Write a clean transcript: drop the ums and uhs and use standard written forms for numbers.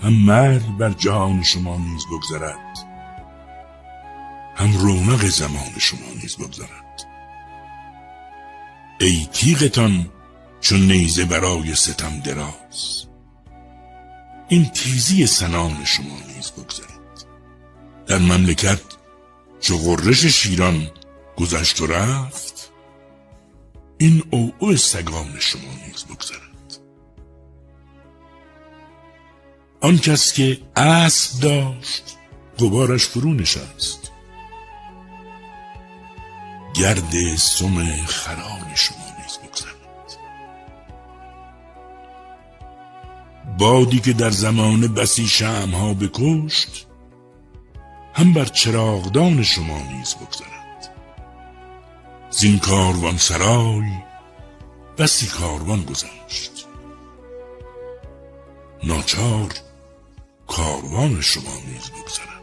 هم مرگ بر جهان شما نیز بگذرد، هم رونق زمان شما نیز بگذرد. ای تیغتان چون نیزه برای ستم دراز، این تیزی سنان شما نیز بگذرد. در مملکت چو غرش شیران گذشت و رفت، این عوعو سگان شما نیز بگذرد. آن کس که اسب داشت غبارش فرو نشست، گرد سم خران شما نیز بگذرد. بادی که در زمان بسی شمع‌ها بکشت، هم بر چراغدان شما نیز بگذرد. زین کاروان سرای بسی کاروان گذشت، ناچار کاروان شما نیز بگذرد.